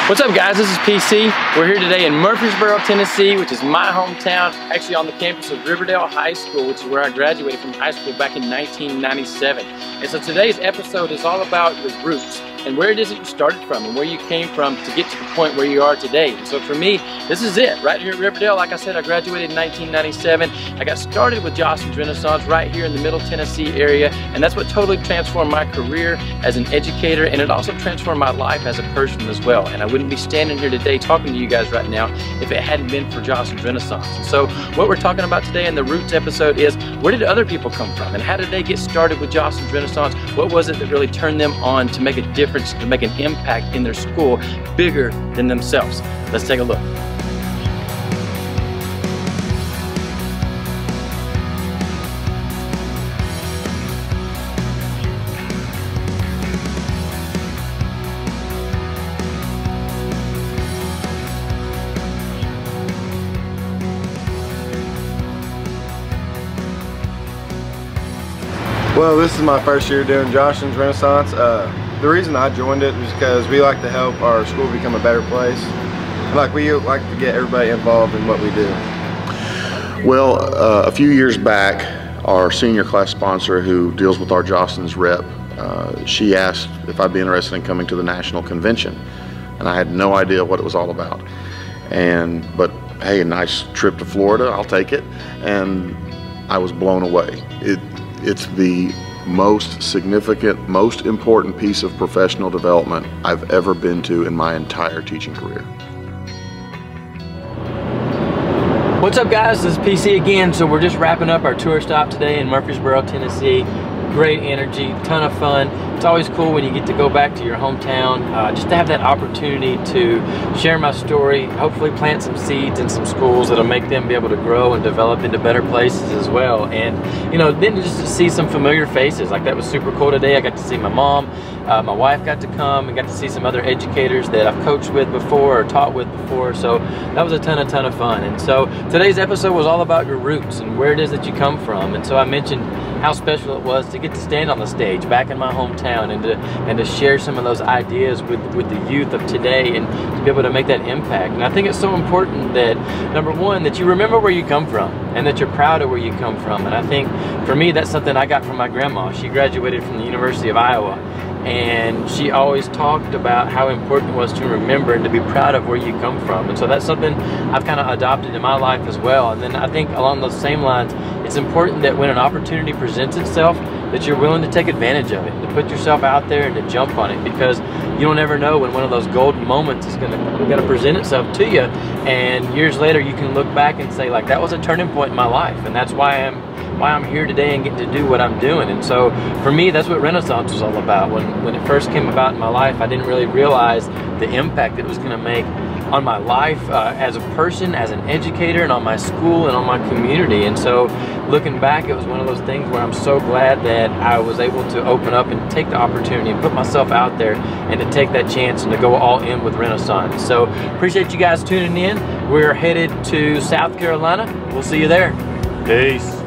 What's up guys, this is PC. We're here today in Murfreesboro, Tennessee, which is my hometown, actually on the campus of Riverdale High School, which is where I graduated from high school back in 1997. And so today's episode is all about your roots and where it is that you started from and where you came from to get to the point where you are today. And so for me, this is it, right here at Riverdale. Like I said, I graduated in 1997. I got started with Jostens Renaissance right here in the Middle Tennessee area, and that's what totally transformed my career as an educator, and it also transformed my life as a person as well. And I wouldn't be standing here today talking to you guys right now if it hadn't been for Jostens Renaissance. And so what we're talking about today in the Roots episode is, where did other people come from and how did they get started with Jostens Renaissance? What was it that really turned them on to make a difference, to make an impact in their school bigger than themselves? Let's take a look. Well, this is my first year doing Jostens Renaissance. The reason I joined it was because we like to help our school become a better place. We like to get everybody involved in what we do. Well, a few years back, our senior class sponsor who deals with our Jostens rep, she asked if I'd be interested in coming to the national convention. And I had no idea what it was all about. But hey, a nice trip to Florida, I'll take it. And I was blown away. It's the most significant, most important piece of professional development I've ever been to in my entire teaching career. What's up guys, this is PC again. So we're just wrapping up our tour stop today in Murfreesboro, Tennessee. Great energy, ton of fun. It's always cool when you get to go back to your hometown, just to have that opportunity to share my story, hopefully plant some seeds in some schools that'll make them be able to grow and develop into better places as well. And you know, then just to see some familiar faces, like that was super cool today. I got to see my mom, my wife got to come, and got to see some other educators that I've coached with before or taught with before. So that was a ton of fun. And so today's episode was all about your roots and where it is that you come from. And so I mentioned how special it was to get to stand on the stage back in my hometown and to share some of those ideas with the youth of today and to be able to make that impact. And I think it's so important that, number one, that you remember where you come from and that you're proud of where you come from. And I think for me, that's something I got from my grandma. She graduated from the University of Iowa, and she always talked about how important it was to remember and to be proud of where you come from. And so that's something I've kind of adopted in my life as well. And then I think along those same lines, it's important that when an opportunity presents itself, that you're willing to take advantage of it, to put yourself out there and to jump on it, because you don't ever know when one of those golden moments is gonna present itself to you, and years later you can look back and say, like, that was a turning point in my life, and that's why I'm here today and getting to do what I'm doing. And so for me, that's what Renaissance was all about. When it first came about in my life, I didn't really realize the impact it was going to make on my life as a person, as an educator, and on my school and on my community. And so looking back, it was one of those things where I'm so glad that I was able to open up and take the opportunity and put myself out there and to take that chance and to go all in with Renaissance. So appreciate you guys tuning in. We're headed to South Carolina. We'll see you there. Peace.